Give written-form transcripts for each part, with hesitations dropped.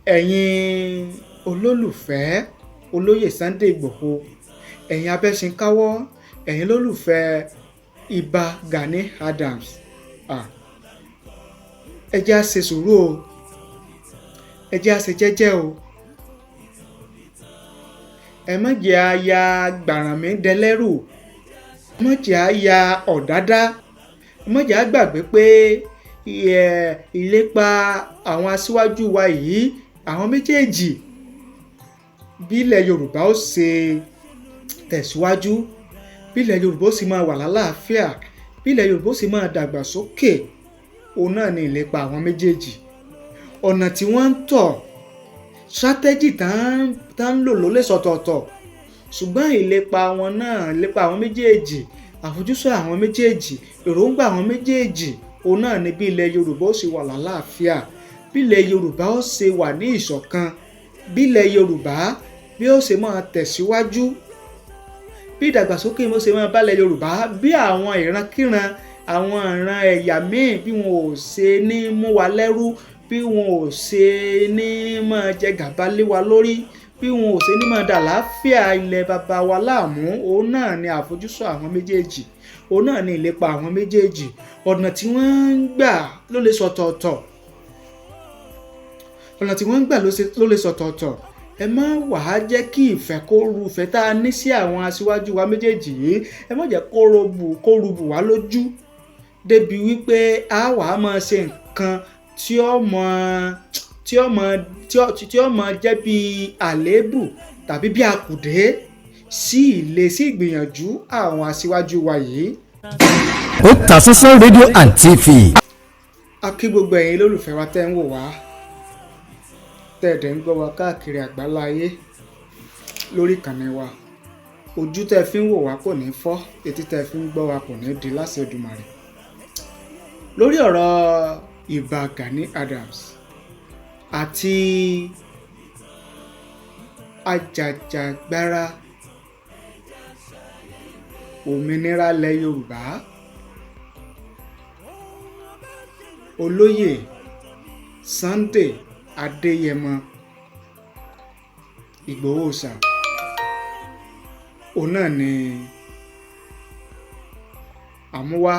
ẹ̀yin olólùfẹ́ Olóyè Sunday Igboho, ẹ̀yin abẹ́ṣinkáwọ́, ẹ̀yin olólùfẹ́ Iba Gani Adams, ẹ jẹ́ á ṣe sùúrù o, ẹ jẹ́ á ṣe jẹ́jẹ́ o, ẹ má jẹ́ á ya gbàrànmí dẹlẹ́rù, ẹ má jẹ́ á ya ọ̀dádá, ẹ má jẹ́ á gbàgbé pé ìlépa àwọn aṣíwájú wa yìí, àwọn méjèèjì, bí ilẹ̀ Yorùbá ó ṣe tẹ̀síwájú, bí ilẹ̀ Yorùbá ó sì máa wà lálàáfíà, bí ilẹ̀ Yorùbá ó sì máa dàgbàsókè, òun náà ni ìlépa àwọn méjèèjì. Ọ̀nà tí wọ́n ń tọ̀, strategy tá ń lò ló lè sọ̀tọ̀ọ̀tọ̀, ṣùgbọ́n ìlépa wọn náà, ìlépa àwọn méjèèjì, àfojúsùn àwọn méjèèjì, èròǹgbà àwọn méjèèjì, òun náà ni bí ilẹ̀ Yorùbá ó sì wà lálàáfíà, bí ilẹ̀ Yorùbá ó ṣe wà ní ìṣọ̀kan, bí ilẹ̀ Yorùbá bí ó ṣe máa tẹ̀síwájú, bí ìdàgbàsókè ó ṣe máa bá ilẹ̀ Yorùbá, bí àwọn ìrankíran, àwọn ìran ẹ̀yà míì bí wọn ò ṣe ní mú wa lẹ́rú, bí wọn ò ṣe ní máa jẹ gàba lé wa lórí, bí wọn ò ṣe ní máa dà láàfíà ilẹ̀ baba wa láàmú, òun náà ni àfojúsùn àwọn méjèèjì, òun náà ni ìlépa àwọn méjèèjì. Ọ̀nà tí wọ́n ń gbà ló lè sọ̀tọ̀ọ̀tọ̀, ọ̀nà tí wọ́n ń gbà ló lè sọ̀tọ̀ọ̀tọ̀. Ẹ má wàá jẹ́ kí ìfẹ́ kó ru ìfẹ́ tá a ní sí àwọn aṣíwájú wa méjèèjì yìí, ẹ má jẹ́ kó rubù wá lójú débi wípé a wàá máa ṣe nǹkan tí ó mọ jẹ́ bí àléébù tàbí bí àkùdé sí ìgbìyànjú àwọn aṣíwájú wa yìí. Otasansan rédíò and TV. A kí gbogbo ẹ̀yin lólùfẹ́ wa tẹ́ ń wò wá, tẹ́ẹ̀dẹ̀ ń gbọ́ wa káàkiri àgbáláyé lórí ìkànnì wa. Ojú tẹ́ fi ń wò wá kò ní fọ́, etí tẹ́ fi ń gbọ́ wa kò ní di láṣẹ Èdùmàrè. Lórí ọ̀rọ̀ Iba Gani Adams àti ajàjàgbara òmìnira ilẹ̀ Yorùbá, Olóyè Sunday Adéyẹmọ Ìgbòho ṣà, òun náà ni àmúwá.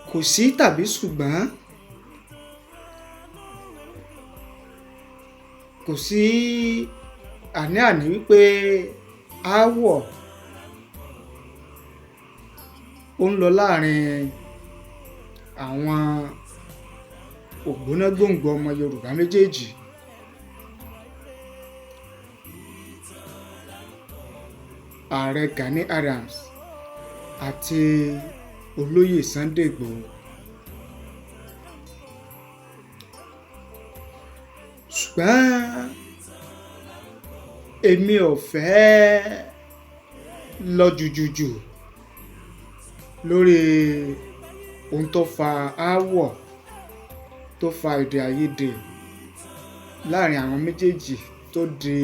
Kò sí tàbí ṣùgbọ́n, kò sí àní-àní wípé aáwọ̀ ó ń lọ láàrin àwọn ògbónágbòǹgbò ọmọ Yorùbá méjèèjì. Ààrẹ Gani Adams àti Olóyè Sunday Igboho. Ṣùgbọ́n èmi ò fẹ́ lọ jùjùjù lórí ohun tó fa aáwọ̀, tó fa èdè àìyedè láàrin àwọn méjèèjì, tó di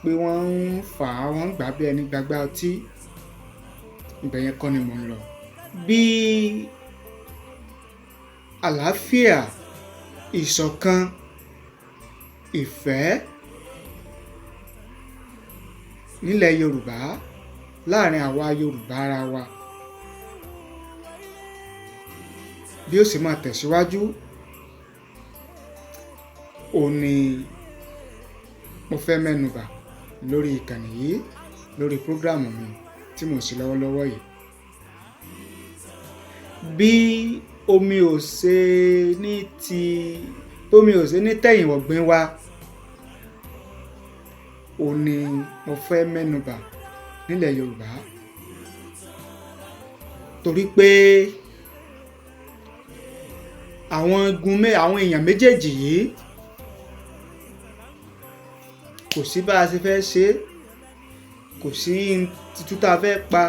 pé wọ́n ń fà á, wọ́n ń gbà bí ẹni gbàgbá ọtí. Ibẹ̀ yẹn kọ́ ni mò ń lọ. Bí àlàáfíà, ìṣọ̀kan, ìfẹ́ nílẹ̀ Yorùbá, láàrin àwa Yorùbá ara wa, bí ó sì máa tẹ̀síwájú, òun ni mo fẹ́ mẹ́nubà lórí ìkànnì yìí, lórí prógrámù mi tí mo ṣe lọ́wọ́lọ́wọ́ yìí. Bí omi ò ṣe ní tẹ̀yìn wọ̀gbìn wa, òun ni mo fẹ́ mẹ́nubà nílẹ̀ Yorùbá. Torí pé àwọn èèyàn méjèèjì yìí, kò sí bá a ṣe fẹ́ ṣe, kò sí títú tá a fẹ́ pa,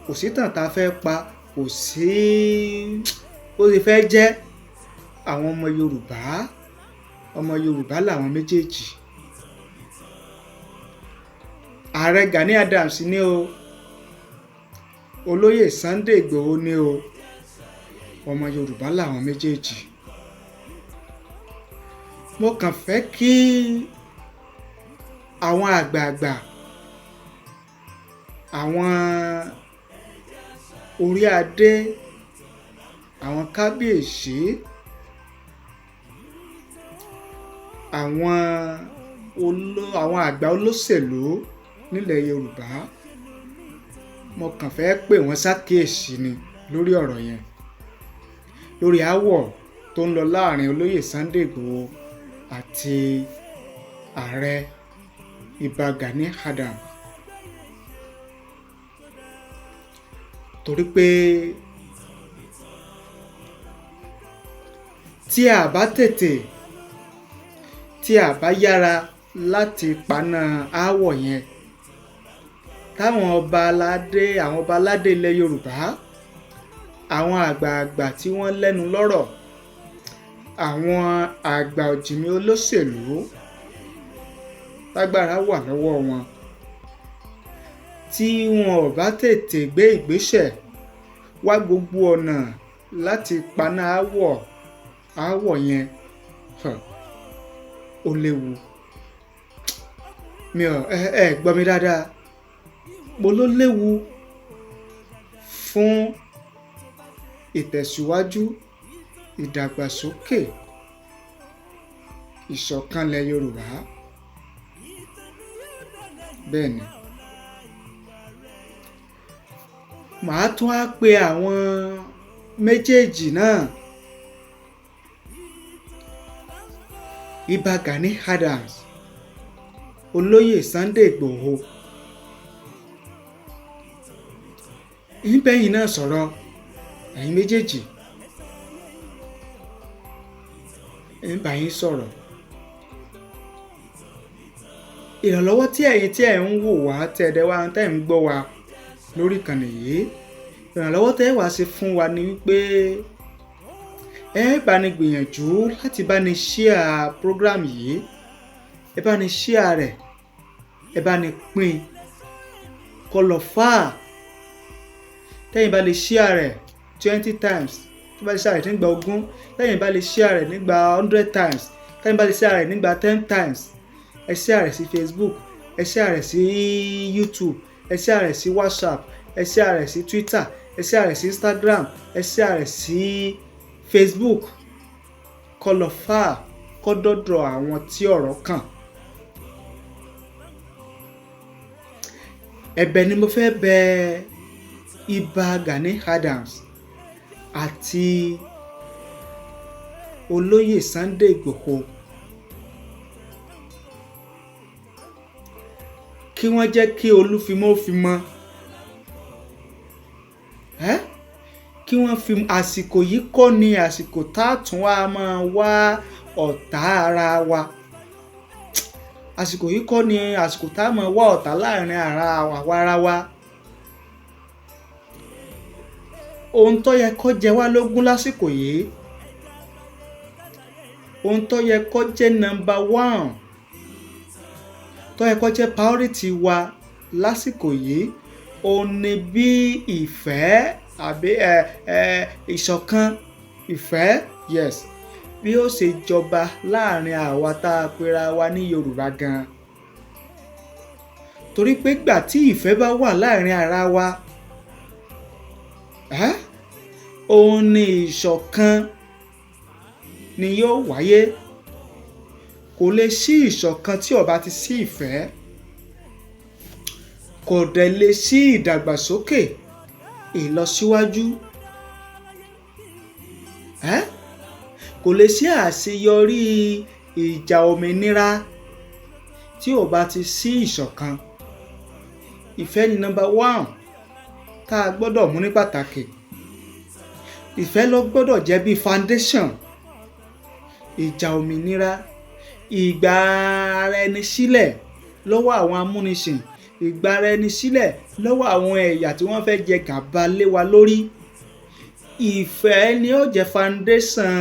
kò sí tàn tá a fẹ́ pa, kò sí ó ṣe fẹ́ jẹ́. Àwọn ọmọ Yorùbá làwọn méjèèjì. Ààrẹ Gani Adams ní o, Olóyè Sunday Igboho ní o, ọmọ Yorùbá làwọn méjèèjì. mo kàn fẹ́ kí àwọn àgbààgbà, àwọn orí adé, àwọn kábíyèsí, àwọn àgbà olóṣèlú nílẹ̀ Yorùbá, mo kàn fẹ́ pè wọ́n ṣàkíyèsí ni lórí ọ̀rọ̀ yẹn, lórí aáwọ̀ tó ń lọ láàrin Olóyè Sunday Igboho àti ààrẹ Iba Gani Adams. Torí pé tí a bá yára láti paná aáwọ̀ yẹn, táwọn ọba aládé ilẹ̀ Yorùbá, àwọn àgbààgbà tí wọ́n lẹ́nu lọ́rọ̀, àwọn àgbà ọ̀jìnmí olóṣèlú lágbára wà lọ́wọ́ wọn, tí wọn ò bá tètè gbé ìgbésẹ̀ wá gbogbo ọ̀nà láti paná aáwọ̀ yẹn, ó léwu. ẹ gbọ́ mi dáadáa, mo ló léwu fún ìtẹ̀síwájú, ìdàgbàsókè, ìṣọ̀kanlẹ̀ Yorùbá. Bẹ́ẹ̀ ni, màá tún á pe àwọn méjèèjì náà, Iba Gani Adams, Olóyè Sunday Igboho, ìbẹ̀yìn náà sọ̀rọ̀, ẹ̀yin méjèèjì ìbẹ̀yìn sọ̀rọ̀. Ìrànlọ́wọ́ tí ẹ̀ ń wò wá, tẹ̀dẹ̀ wá, tẹ̀ ń gbọ́ wa lórí ìkànnì yìí, ìrànlọ́wọ́ tẹ́ wá ṣe fún wa ni wípé ẹ bá ní gbìyànjú láti bá ní share program yìí, ẹ bá ní share rẹ̀, ẹ bá ní pín kó lọ far. Tẹ́yin bá lè share rẹ̀ 20 times, tí bá lè share rẹ̀ nígbà 20, tẹ́yin bá lè share rẹ̀ nígbà 100 times, tẹ́yin bá lè share rẹ̀ nígbà 10 times, ẹ share rẹ̀ sí Facebook, ẹ share rẹ̀ sí YouTube, ẹ share rẹ̀ sí WhatsApp, ẹ share rẹ̀ sí Twitter, ẹ share rẹ̀ sí Instagram, ẹ share rẹ̀ sí Facebook, kó lọ far, kó dọ́dọ̀ àwọn tí ọ̀rọ̀ kàn. Ẹ̀bẹ̀ ni mo fẹ́ bẹ̀ Iba Gani Adams àti Olóyè Sunday Igboho, kí wọ́n jẹ́ kí olúfimọ́ fi mọ́, kí wọ́n fi àsìkò yìí kọ́ ni àsìkò tààtún wa máa wá ọ̀tá ara wa. Àsìkò yìí kọ́ ni àsìkò tá a máa wá ọ̀tá láàrin ara wa. Ohun tó yẹ kó jẹ wá lógún lásìkò yìí, ohun tó yẹ kó jẹ́ number 1, tó yẹ kó jẹ́ priority wa lásìkò yìí, òun ni bí ìfẹ́ àbí ìṣọ̀kan, ìfẹ́, yes, bí ó ṣe jọba láàrin àwa tá a pera wa ní Yorùbá gan. Torí pé gbà tí ìfẹ́ bá wà láàrin ara wa, òun ni ìṣọ̀kan ni yóò wáyé. Kò lè sí ìṣọ̀kan tí ò bá ti sí ìfẹ́, kò dẹ̀ lè sí ìdàgbàsókè, ìlọsíwájú, kò lè sí àṣeyọrí ìjà òmìnira tí ò bá ti sí ìṣọ̀kan. Ìfẹ́ ni number 1 tá a gbọ́dọ̀ mú ní pàtàkì. Ìfẹ́ ló gbọ́dọ̀ jẹ́ bí foundation. Ìjà òmìnira, ìgbà ara ẹni sílẹ̀ lọ́wọ́ àwọn amúnisìn, ìgbà ara ẹni sílẹ̀ lọ́wọ́ àwọn ẹ̀yà tí wọ́n fẹ́ jẹ gàba lé wa lórí. Ìfẹ́ ni ó jẹ́ foundation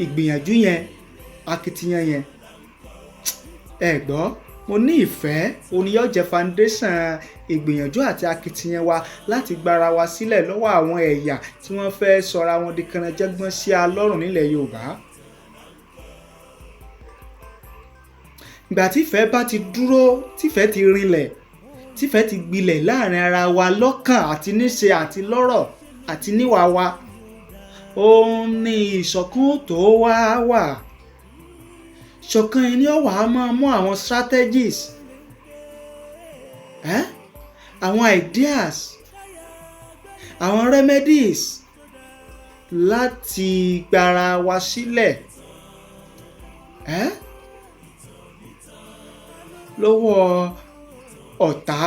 ìgbìyànjú yẹn, akitiyan yẹn. Ẹ gbọ́, mo ní ìfẹ́ òun ni yóò jẹ́ foundation ìgbìyànjú àti akitiyan wa láti gbára wa sílẹ̀ lọ́wọ́ àwọn ẹ̀yà tí wọ́n fẹ́ sọra wọn di kànáńjẹ́gbọ́n sí alọ́rùn nílẹ̀ Yorùbá. ìgbà tífẹ́ bá ti dúró, tífẹ́ ti rinlẹ̀, tífẹ́ ti gbilẹ̀ láàrin ara wa lọ́kàn àti níṣe àti lọ́rọ̀ àti níwà wa, òun ni ìṣọ̀kan tó wá wà. Ìṣọ̀kan yìí ni ó wà á máa mú àwọn strategies, àwọn ideas, àwọn remedies láti gbara wa sílẹ̀ lọ́wọ́ ọ̀tá.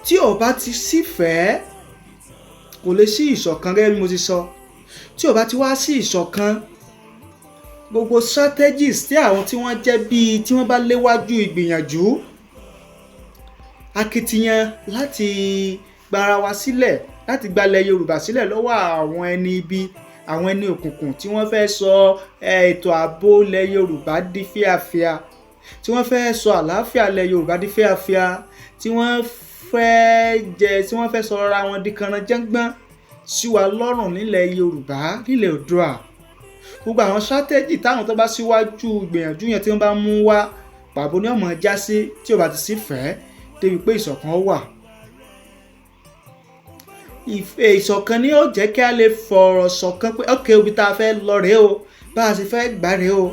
Tí ó bá ti sífẹ̀ẹ́ kò lè sí ìṣọ̀kan gẹ́gẹ́ bí mo ti sọ. Tí ó bá ti wá sí ìṣọ̀kan, gbogbo strategies tí àwọn tí wọ́n jẹ́ bíi tí wọ́n bá léwájú ìgbìyànjú akitiyan láti gbara wa sílẹ̀, láti gbalẹ̀ Yorùbá sílẹ̀ lọ́wọ́ àwọn ẹni ibi, àwọn ẹni òkùnkùn tí wọ́n fẹ́ sọ ètò ààbò ilẹ̀ Yorùbá di fíafíà, tí wọ́n fẹ́ sọ àlàáfíà ilẹ̀ Yorùbá di fíafíà, tí wọ́n fẹ́ sọ ara wọn di kànrànjàngbọ̀n sí wa lọ́rùn nílẹ̀ Yorùbá, nílẹ̀ Oòduà. Gbogbo àwọn strategy táwọn tó bá síwájú ìgbìyànjú yẹn tí wọ́n bá mú wá, pàbó ni ọmọ já sí tí ó bá ti sífẹ̀ẹ́ débi pé ìṣọ̀kan wà. Ìṣọ̀kan ni ó jẹ́ kí a lè fọ̀rọ̀ ṣọ̀kan pé ok, ibi tá a fẹ́ lọ rèé o, bá a sì fẹ́ gbà rèé o.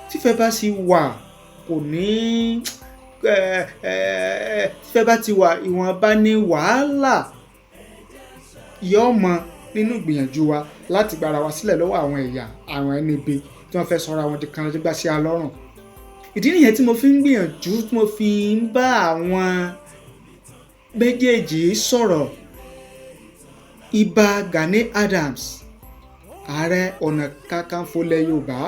Tífẹ́ bá sì wà, kò ní tífẹ́ bá ti wà, ìwọ̀nba ní wàhálà yóò mọ nínú ìgbìyànjú wa láti gbara wa sílẹ̀ lọ́wọ́ àwọn ẹ̀yà, àwọn ẹni ibi tí wọ́n fẹ́ sọra wọn di kànrànjàngbọ̀n sí a lọ́rùn. Ìdí nìyẹn tí mo fi ń gbìyànjú, tí mo fi ń bá àwọn méjèèjì sọ̀rọ̀. Iba Gani Adams, Ààrẹ Ọ̀nà Kakanfò ilẹ̀ Yorùbá,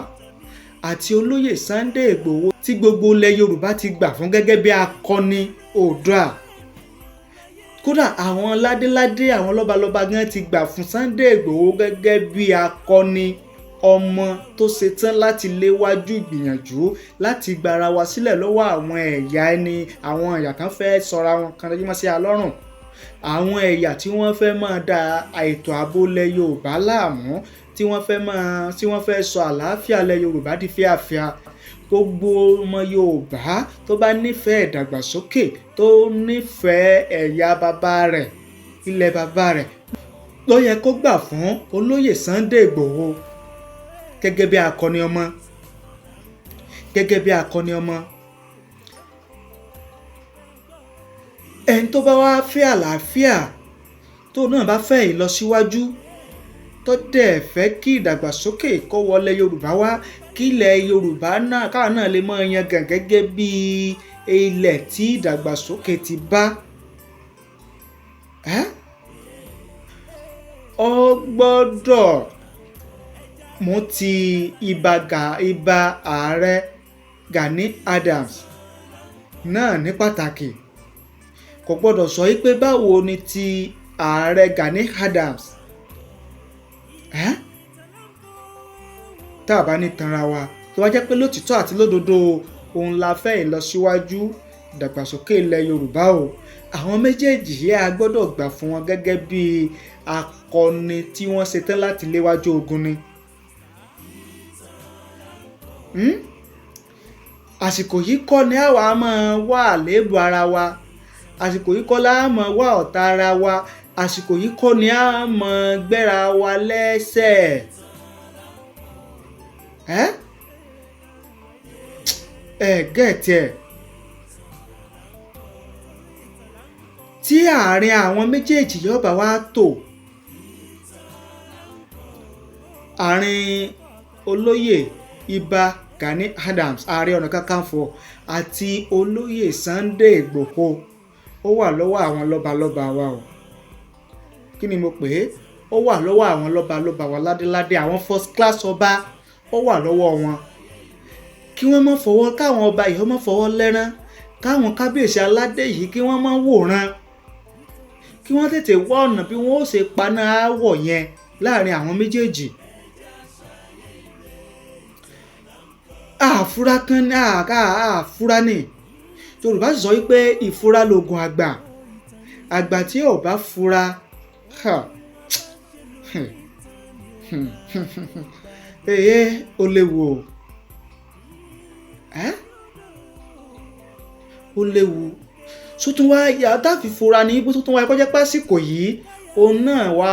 àti Oloye Sunday Igboho tí gbogbo ilẹ̀ Yorùbá ti gbà fún gẹ́gẹ́ bí akọni Oòduà. Kódà àwọn ládéládé, àwọn lọ́balọ́ba gan ti gbà fún Sunday Igboho gẹ́gẹ́ bí akọni, ọmọ tó ṣetán láti léwájú ìgbìyànjú láti gbara wa sílẹ̀ lọ́wọ́ àwọn ẹ̀yà àwọn ẹ̀yà kan fẹ́ sọra wọn kànrànjàngbọ̀n sí a lọ́rùn, àwọn ẹ̀yà tí wọ́n fẹ́ máa da ètò ààbò ilẹ̀ Yorùbá láàmú, tí wọ́n fẹ́ sọ àlàáfíà ilẹ̀ Yorùbá di fíafíà. Gbogbo ọmọ Yorùbá tó bá nífẹ̀ẹ́ ìdàgbàsókè, tó nífẹ̀ẹ́ ẹ̀yà bàbá rẹ̀, ilẹ̀ bàbá rẹ̀, ló yẹ kó gbà fún Oloye Sunday Igboho gẹ́gẹ́ bí akọni ọmọ, gẹ́gẹ́ bí akọni ọmọ. Ẹni tó bá wá fẹ́ àlàáfíà, tó náà bá fẹ́ ìlọsíwájú, tó dẹ̀ fẹ́ kí ìdàgbàsókè kó wọlé Yorùbá wá, kí ilẹ̀ Yorùbá náà káwọn náà lè máa yangàn gẹ́gẹ́ bí ilẹ̀ tí ìdàgbàsókè ti bá. Ó gbọ́dọ̀ mú ti Iba Ààrẹ Gani Adams náà ní pàtàkì. Kò gbọ́dọ̀ sọ pé báwo ni ti Ààrẹ Gani Adams, tá a bá ní tanra wa, tó wá jẹ́ pé lótìtọ́ àti lódodo òun la fẹ́ ìlọsíwájú ìdàgbàsókè ilẹ̀ Yorùbá o. Àwọn méjèèjì yìí a gbọ́dọ̀ gbà fún wọn gẹ́gẹ́ bí akọni tí wọ́n ṣetán láti léwájú ogun ni. Àsìkò yìí kọ́ ni àwa máa wá àléébù ara wa, àsìkò yìí kọ́ la máa wá ọ̀tá ara wa, àsìkò yìí kọ́ ni a máa gbéra wa lẹ́sẹ̀. Gẹ̀ẹ́tì ẹ̀. Tí àárín àwọn méjèèjì yóò bá wá tò, àárín Olóyè Iba Gani Adams, Ààrẹ Ọ̀nà Kakanfò, àti Oloye Sunday Igboho, ó wà lọ́wọ́ àwọn lọ́balọ́ba wa o. Kí ni mo pè é? Ó wà lọ́wọ́ àwọn lọ́balọ́ba wa ládéládé, àwọn first class ọba, ó wà lọ́wọ́ wọn. Kí wọ́n má fọwọ́, káwọn ọba yìí má fọwọ́ lẹ́rán, káwọn kábíyèsí aládé yìí kí wọ́n má wòran, kí wọ́n tètè wá ọ̀nà bí wọ́n ó ṣe paná aáwọ̀ yẹn láàrin àwọn méjèèjì. Àfúrá kan ní àfúrá ni Yorùbá sì sọ wípé ìfúra lògùn àgbà, àgbà tí ò bá fura ó léwu o ó léwu sótún wá yàtọ̀ fífura ní bó tún wá kọjá pásìkò yìí òun náà wá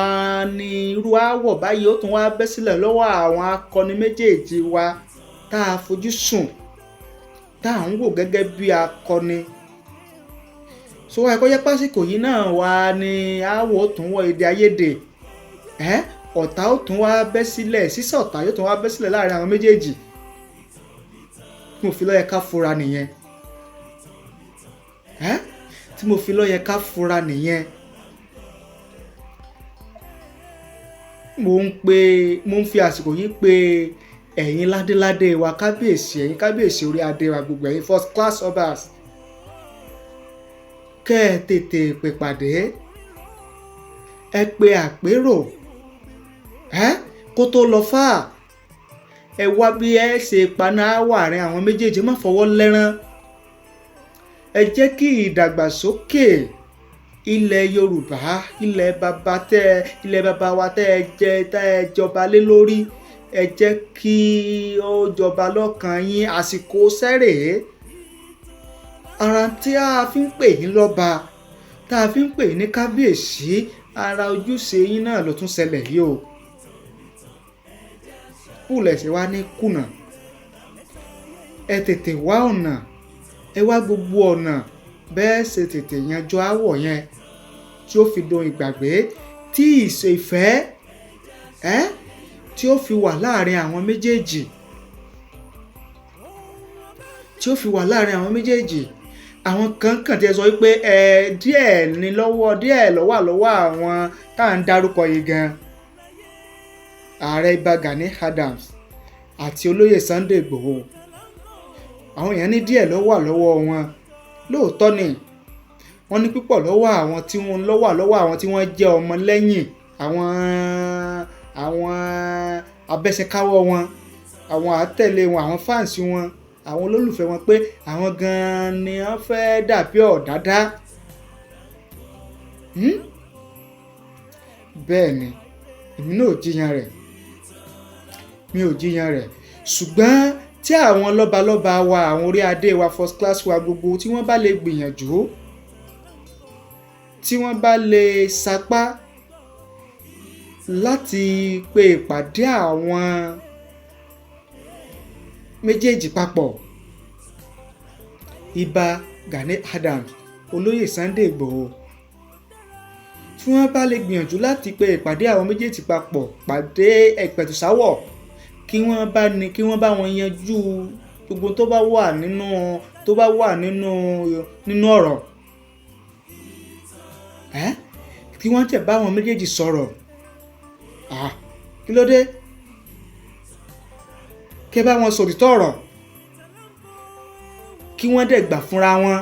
ní irú aáwọ̀ báyìí ó tún wá bẹ́ sílẹ̀ lọ́wọ́ àwọn akọni méjèèjì wa tá a fojú sùn tá à ń wò gẹ́gẹ́ bí akọni so wá kọjá pásìkò yìí náà wá ní aáwọ̀ ó tún wọ èdè àìyedè ọ̀tá ó tún wá bẹ́ sílẹ̀ sísọ ọ̀tá yóò tún wá bẹ́ sílẹ̀ láàrin àwọn méjèèjì tí mo fi ló yẹ ká fura nìyẹn tí mo fi ló yẹ ká fura nìyẹn mo ń fi àsìkò yìí pé ẹ̀yin ládéládé wa kábíyèsí ẹ̀yin kábíyèsí orí adé wa gbogbo ẹ̀yin first class obas kẹ́ ẹ tètè pè pàdé ẹ pe àpérò kó tó lọ fà ẹ wá bí ẹ ṣe paná àárín àwọn méjèèjì má fọwọ́ lẹ́rán ẹ jẹ́ kí ìdàgbàsókè ilẹ̀ Yorùbá ilẹ̀ bàbá wa tẹ́ ẹ jọba lé lórí ẹ jẹ́ kí ó jọba lọ́kàn yín àsìkò sẹ́rèé ara tí a fi ń pè yín lọ́ba tá a fi ń pè yín ní kábíyèsí ara ojúṣe yín náà ló tún ṣẹlẹ̀ yìí o kúlẹ̀ sí wa ní kùnà ẹ tètè wá ọ̀nà ẹ wá gbogbo ọ̀nà bẹ́ẹ̀ ṣe tètè yanjú aáwọ̀ yẹn tí ó fi dohun ìgbàgbé tí ìfẹ́ tí ó fi wà láàrin àwọn méjèèjì àwọn kan kàn tí ẹ sọ wípé díẹ̀ lọ́wọ́ àwọn tá à ń dárúkọ yìí gan ààrẹ Iba Gani Adams àti Oloye Sunday Igboho àwọn èèyàn ní díẹ̀ lọ́wọ́ wọn lóòótọ́ ni wọ́n ní púpọ̀ lọ́wọ́ àwọn tí wọ́n jẹ́ ọmọ lẹ́yìn àwọn abẹ́sẹ̀káwọ́ wọn àwọn àtẹ̀lé wọn àwọn fáǹsì wọn àwọn olólùfẹ́ wọn pé àwọn gan-an ni wọ́n fẹ́ dàbí ọ̀dádá bẹ́ẹ̀ ni èmi náà mi ò jiyàn rẹ̀ ṣùgbọ́n tí àwọn lọ́balọ́ba wa àwọn orí adé wa first class wa gbogbo tí wọ́n bá lè gbìyànjú tí wọ́n bá lè sapá láti pe ìpàdé àwọn méjèèjì papọ̀ Iba Gani Adams Oloye Sunday Igboho tí wọ́n bá lè gbìyànjú láti pe ìpàdé àwọn méjèèjì papọ̀ pàdé ẹ̀pẹ̀tùsáwọ̀ kí wọ́n bá wọn yanjú gbogbo tó bá wà nínú ọ̀rọ̀ kí wọ́n tẹ̀ bá àwọn méjèèjì sọ̀rọ̀ kí ló dé kí bá wọn sòrítọ́ ọ̀rọ̀ kí wọ́n dẹ̀ gbà fúnra wọn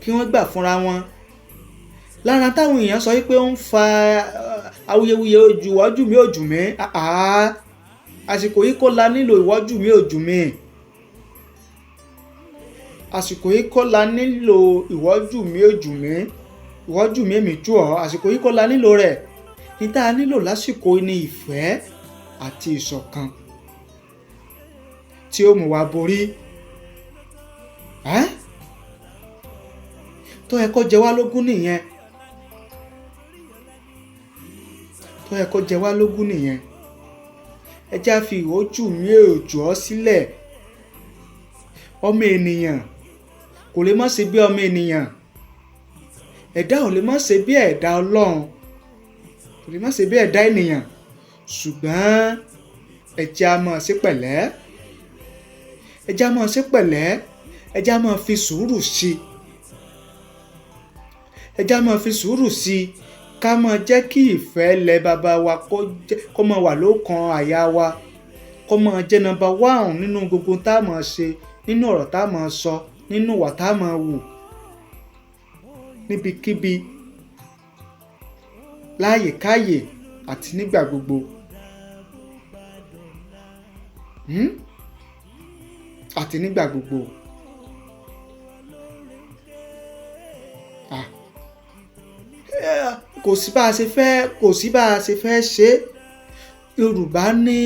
kí wọ́n gbà fúnra wọn lára táwọn èèyàn sọ wípé ó ń fa awuyewuye ojú ìwọ́jú mi ojú mi àsìkò yìí kọ́ la nílò ìwọ́jú mi ojú mi àsìkò yìí kọ́ la nílò ìwọ́jú mi ojú mi ìwọ́jú mi èmi jù ọ́ àsìkò yìí kọ́ la nílò rẹ̀ ní tá a nílò lásìkò ní ìfẹ́ àti ìṣọ̀kan tí ó mú wa borí tó yẹ kó jẹ wá lógún nìyẹn ẹ já fi ìwọ́jú mi òjò ọ́ sílẹ̀ ọmọ ènìyàn kò lè má ṣe bí ọmọ ènìyàn ẹ̀dá ò lè má ṣe bí ẹ̀dá Ọlọ́run kò lè má ṣe bí ẹ̀dá ènìyàn ṣùgbọ́n ẹ jẹ́ á máa ṣe pẹ̀lẹ́ ẹ jẹ́ á máa fi sùúrù sí ká máa jẹ́ kí ìfẹ́ ilẹ̀ bàbá wa kó máa wà lọ́kàn àyà wa kó máa jẹ́ number one nínú gbogbo tá a máa ṣe nínú ọ̀rọ̀ tá a máa sọ nínú ìwà tá a máa wù níbikíbi láyèkáyè àti nígbà gbogbo kò sí bá a ṣe fẹ́ ṣe. Yorùbá ní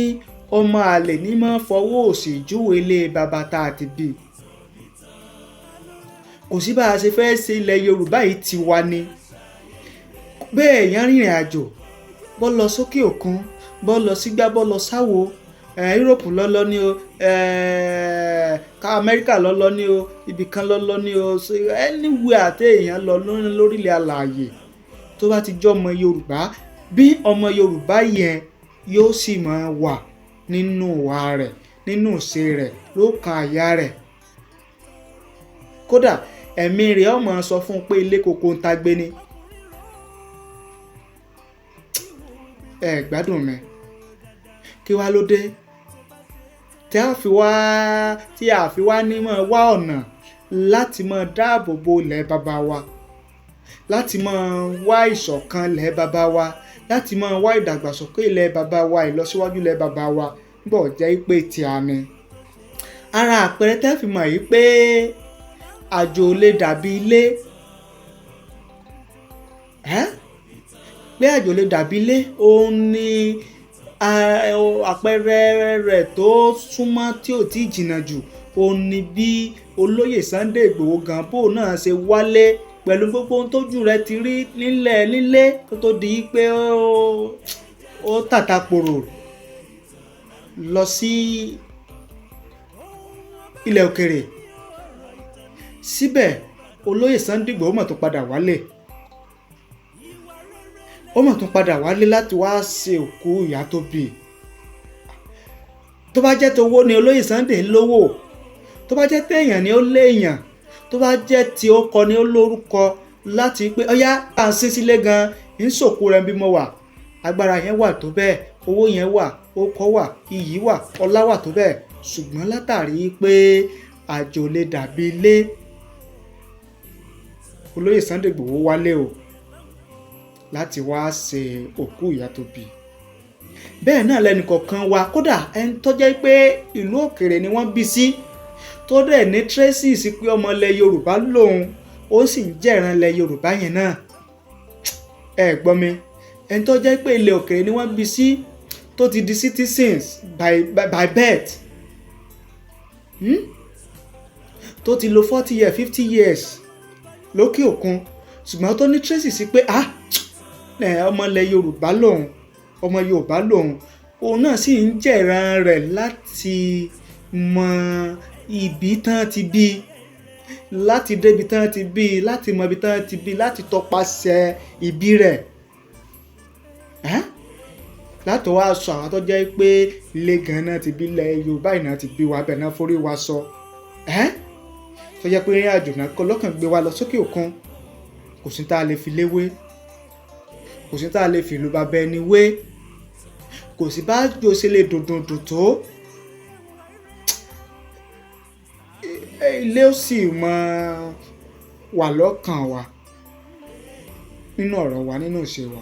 ọmọ àlè ní máa fọwọ́ òsì júwe ilé bàbá tá a ti bí. Kò sí bá a ṣe fẹ́ ṣe, ilẹ̀ Yorùbá yìí ti wa ni. Bẹ́ẹ̀ èèyàn rìnrìn àjò bọ́ lọ sókè òkun, bọ́ lọ sígbà, bọ́ lọ sáwo, Europe lọ́lọ́ ní o, ká Amẹ́ríkà lọ́lọ́ ní o, ibìkan lọ́lọ́ ní o, anywhere àti èèyàn lọ lórílẹ̀ alààyè tó bá ti jọ́ ọmọ Yorùbá, bí ọmọ Yorùbá yẹn yóò sì máa wà nínú ìwà rẹ̀, nínú ìṣe rẹ̀, lọ́kàn àyà rẹ̀. Kódà ẹ̀mí rẹ̀ ó máa sọ fún un pé ilé koko ń ta gbé ni. Ẹ gbádùn mi, kí wá ló dé tí a fi wá ní máa wá ọ̀nà láti máa dáàbò bo ilẹ̀ bàbá wa, láti máa wá ìṣọ̀kan ilẹ̀ bàbá wa, láti máa wá ìdàgbàsókè ilẹ̀ bàbá wa, ìlọsíwájú ilẹ̀ bàbá wa bọ̀ jẹ́ pé tí a ní. Ara àpẹẹrẹ tẹ́ fi mọ̀ yìí pé àjò lè dàbí ilé, pé àjò lè dàbí ilé, òun ni àpẹẹrẹ rẹ̀ tó súnmọ́ tí ò tí jìnnà jù, òun ni bí Olóyè Sunday Igboho gan bó náà ṣe wálé pẹ̀lú gbogbo ohun tójú rẹ̀ ti rí nílé kó tó di pé ó tàtàpòrò lọ sí ilẹ̀ òkèrè. Síbẹ̀ Olóyè Sunday Igboho mọ̀ tó padà wálé. Ó mọ̀ tún padà wálé láti wá ṣe òkú ìyá tó bí. Tó bá jẹ́ tówó ni Olóyè Sunday lówó, tó bá jẹ́ téèyàn ni ó léèyàn, tó bá jẹ́ tí ó kọ ni ó lórúkọ, láti pé ọyá à ń sín sílé gan ń sòkú rẹ̀ bí mo wà, agbára yẹn wà tó bẹ́ẹ̀, owó yẹn wà, okọ̀ wà, iyì wà, ọlá wà tó bẹ́ẹ̀. Ṣùgbọ́n látàrí pé àjò lè dàbí ilé, Olóyè Sunday Igboho wálé o láti wá ṣe òkú ìyá tó bí. Bẹ́ẹ̀ náà lẹ́nìkọ̀ọ̀kan wa, kódà ẹni tó jẹ́ pé ìlú òkèrè ni wọ́n bí sí, tó dẹ̀ ní traces pé ọmọ ilẹ̀ Yorùbá lòun, ó sì ń jẹ̀ran ilẹ̀ Yorùbá yẹn náà. Ẹ gbọ́ mi, ẹni tó jẹ́ pé ilẹ̀ òkèrè ni wọ́n bí sí, tó ti di citizens by birth, tó ti lò 40 years 50 years lókè òkun, ṣùgbọ́n tó ní traces sí pé ọmọ ilẹ̀ Yorùbá lòun, ọmọ Yorùbá lòun, òun náà sì ń jẹ̀ran rẹ̀ láti mọ ibi tán ti bí, láti débi tán ti bí, láti mọ ibi tán ti bí, láti tọpasẹ̀ ìbí rẹ̀. Látọ̀ wá sọ àwọn tó jẹ́ pé ilé gan náà ti bí, ilẹ̀ Yorùbá ìná ti bí wa, bẹ̀ náà forí wa sọ. Tó jẹ́ pé ìrìn àjò náà kọ́ lọ́kàn gbé wa lọ sókè òkun. Kò sí tá a lè fi léwé, kò sí tá a lè fi ìlú bàbá ẹni wé, kò sí bá jò ṣe lè dùndùn tó. Ilé ó sì máa wà lọ́kàn wa, nínú ọ̀rọ̀ wa, nínú ìṣe wa.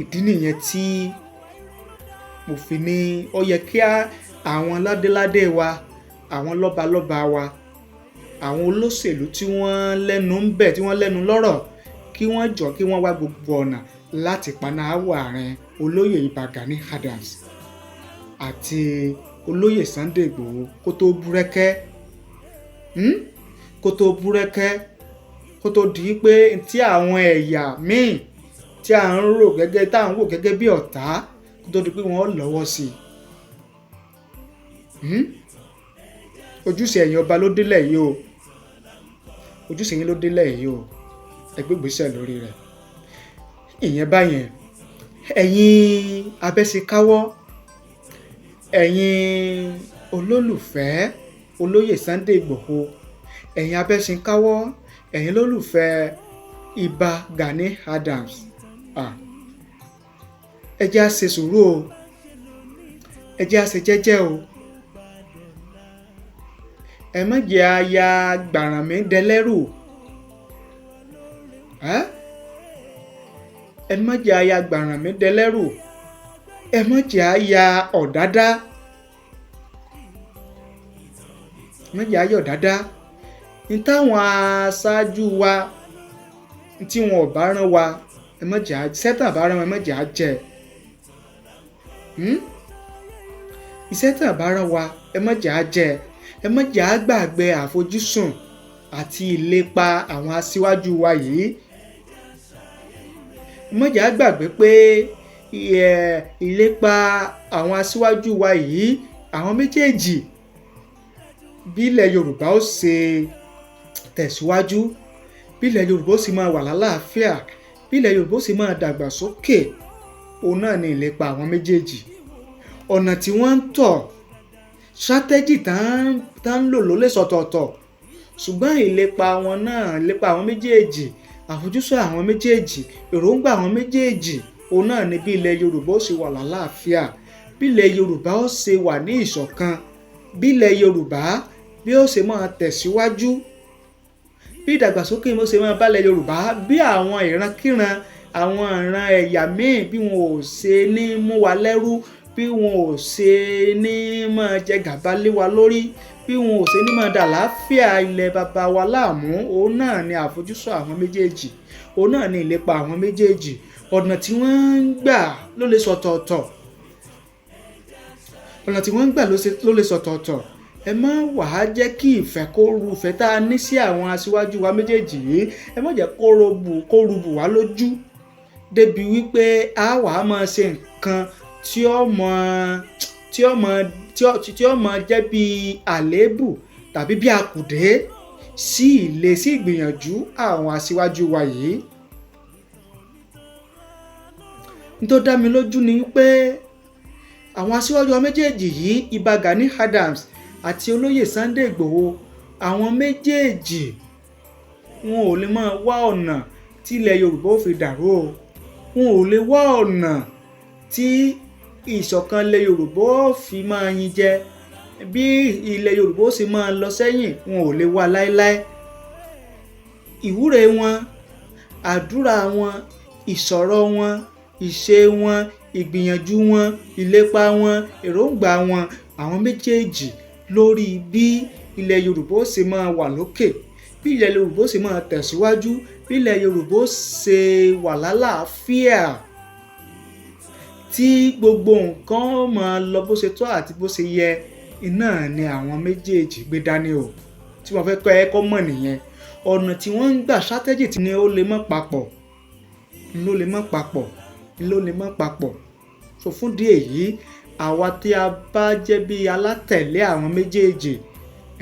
Ìdí nìyẹn tí mo fi ní ó yẹ kí àwọn ládéládé wa, àwọn lọ́balọ́ba wa, àwọn olóṣèlú tí wọ́n lẹ́nu ń bẹ̀, tí wọ́n lẹ́nu lọ́rọ̀, kí wọ́n jọ kí wọ́n wá gbogbo ọ̀nà láti paná aáwọ̀ àárín Olóyè Iba Gani Adams àti Olóyè Sunday Igboho kó tó búrẹ́kẹ́, kó tó di pé tí àwọn ẹ̀yà míì tí à ń rò gẹ́gẹ́, tá à ń wò gẹ́gẹ́ bí ọ̀tá, kó tó di pé wọ́n lọ́wọ́ sí i. Ojúṣe ẹ̀yin ọba ló délẹ̀ yìí o, ojúṣe yín ló délẹ̀ yìí o, ẹ gbé ìgbésẹ̀ lórí rẹ̀. Ìyẹn báyẹn, ẹ̀yin abẹ́síkáwọ́, ẹ̀yin olólùfẹ́ Olóyè Sunday Igboho, ẹ̀yin abẹ́síkáwọ́, ẹ̀yin olólùfẹ́ Iba Gani Adams, ẹ jẹ́ á ṣe sùúrù o, ẹ jẹ́ á ṣe jẹ́jẹ́ o. Ẹ má jẹ́ aya gbàrànmí dẹlẹ́rù, ẹ má jẹ́ aya gbàrànmí dẹlẹ́rù, ẹ má jẹ́ aya ọ̀dádá, ẹ má jẹ́ aya ọ̀dádá. Ní táwọn aṣáájú wa, tí wọn ò bá rán wa ẹ má jẹ́ iṣẹ́ tàn bá rán wa ẹ má jẹ́ á jẹ iṣẹ́ tàn bá rán wa ẹ má jẹ́ á jẹ ẹ má jẹ́ á gbàgbé àfojúsùn àti ìlépa àwọn aṣíwájú wa yìí ẹ má jẹ́ á gbàgbé pé ìlépa àwọn aṣíwájú wa yìí àwọn méjèèjì bí ilẹ̀ Yorùbá ó ṣe tẹ̀síwájú bí ilẹ̀ Yorùbá ó sì máa wà lálàáfíà bí ilẹ̀ Yorùbá ó sì máa dàgbà sókè òun náà ni ìlépa àwọn méjèèjì ọ̀nà tí wọ́n ń tọ̀ strategy tá ń lò ló lè sọ̀tọ̀ọ̀tọ̀ ṣùgbọ́n ìlépa wọn náà ìlépa àwọn méjèèjì àfojúsùn àwọn méjèèjì èròǹgbà àwọn méjèèjì òun náà ni bí ilẹ̀ Yorùbá ó sì wà lálàáfíà bí ilẹ̀ Yorùbá ó ṣe wà ní ìṣọ̀kan bí ilẹ̀ Yorùbá bí ó ṣe máa tẹ̀síwájú bí ìdàgbàsókè ó ṣe máa bá ilẹ̀ Yorùbá bí àwọn ìrankíran àwọn ìran ẹ̀yà míì bí wọn ò ṣe ní mú wa lẹ́rú bí wọn ò ṣe ní máa jẹ gàba lé wa lórí bí wọn ò ṣe ní máa dà láàfíà ilẹ̀ baba wa láàmú òun náà ni àfojúsùn àwọn méjèèjì òun náà ni ìlépa àwọn méjèèjì ọ̀nà tí wọ́n ń gbà ló lè sọ̀tọ̀ọ̀tọ̀ ọ̀nà tí wọ́n ń gbà ló lè sọ̀tọ̀ọ̀tọ̀ ẹ má wàá jẹ́ kí ìfẹ́ kó ru ìfẹ́ tá a ní sí àwọn aṣíwájú wa méjèèjì yìí ẹ má jẹ́ kó rubù wá lójú débi wípé a wàá máa ṣe nǹkan tí ó mọ jẹ́ bí àléébù tàbí bí àkùdé sí ìgbìyànjú àwọn aṣíwájú wa yìí. n tó dá mi lójú ni pé àwọn aṣíwájú wa méjèèjì yìí Iba Gani Adams àti Oloye Sunday Igboho àwọn méjèèjì wọn ò lè máa wá ọ̀nà tí ilẹ̀ Yorùbá ó fi dàrú o wọn ò lè wá ọ̀nà tí ìṣọ̀kan ilẹ̀ Yorùbá ó fi máa yin jẹ bí ilẹ̀ Yorùbá ó sì máa lọ sẹ́yìn wọn ò lè wá láéláé ìwúre wọn àdúrà wọn ìsọ̀rọ̀ wọn ìṣe wọn ìgbìyànjú wọn ìlépa wọn èròǹgbà wọn àwọn méjèèjì lórí bí ilẹ̀ Yorùbá ó sì máa wà lókè bí ilẹ̀ Yorùbá ó sì máa tẹ̀síwájú bí ilẹ̀ Yorùbá ó ṣe wà lálàáfíà tí gbogbo nǹkan máa lọ bó ṣe tọ́ àti bó ṣe yẹ iná ni àwọn méjèèjì gbé dání o tí wọ́n fẹ́ kọ́ ẹ kọ́ mọ̀ nìyẹn ọ̀nà tí wọ́n ń gbà strategy tí ni ó lè mọ́ papọ̀ ló lè mọ́ papọ̀ so fún díẹ̀ yìí àwa tí a bá jẹ́ bí alátẹ̀lé àwọn méjèèjì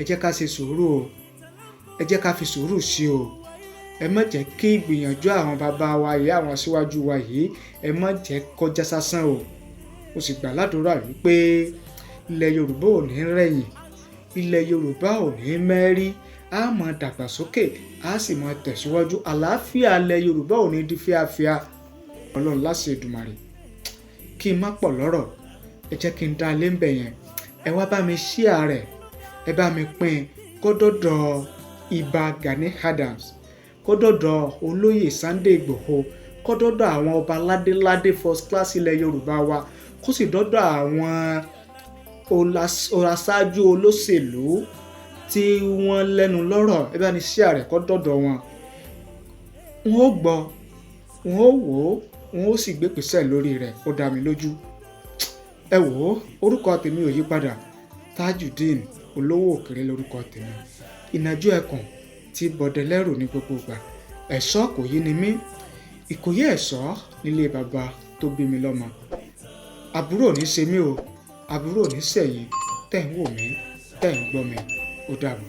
ẹ jẹ́ ká ṣe sùúrù o ẹ jẹ́ ká fi sùúrù sí o ẹ má jẹ́ kí ìgbìyànjú àwọn bàbá wa yìí àwọn aṣíwájú wa yìí ẹ má jẹ́ kọjá sásán o mo sì gbà ládùúrà wípé ilẹ̀ Yorùbá ò ní rẹ̀yìn ilẹ̀ Yorùbá ò ní mẹ́rí á máa dàgbàsókè á sì máa tẹ̀síwájú àlàáfíà ilẹ̀ Yorùbá ò ní di fíafíà Ọlọ́run láṣẹ Èdùmàrè kí n má pọ̀ lọ́rọ̀ ẹ jẹ́ kí n dá lé ń bẹ̀ yẹn ẹ wá bá mi share rẹ̀ ẹ bá mi pín kó dọ́dọ̀ Iba Gani Adams kó dọ́dọ̀ Oloye Sunday Igboho kó dọ́dọ̀ àwọn ọba ládéládé first class ilẹ̀ Yorùbá wa kó sì dọ́dọ̀ àwọn aṣáájú olóṣèlú tí wọ́n lẹ́nu lọ́rọ̀ ẹ bá ní share rẹ̀ kó dọ́dọ̀ wọn ó gbọ́ wọn ó wò ó wọn ó sì gbé pèsè lórí rẹ̀ ó dá mi lójú ẹ wò ó orúkọ tèmi ò yí padà Tajudeen olówó òkèrè lórúkọ tèmi ìnàjú ẹkùn tí bọ̀dẹ̀lẹ́rù ní gbogbo ìgbà ẹ̀ṣọ́ kò yí ni mí ìkòyí ẹ̀ṣọ́ nílé bàbá tó bí mi lọ́mọ àbúrò ní ṣe mí o àbúrò ní ṣẹ̀yìn tẹ̀ ń wò mí tẹ̀ ń gbọ́ mi ó dàbọ̀.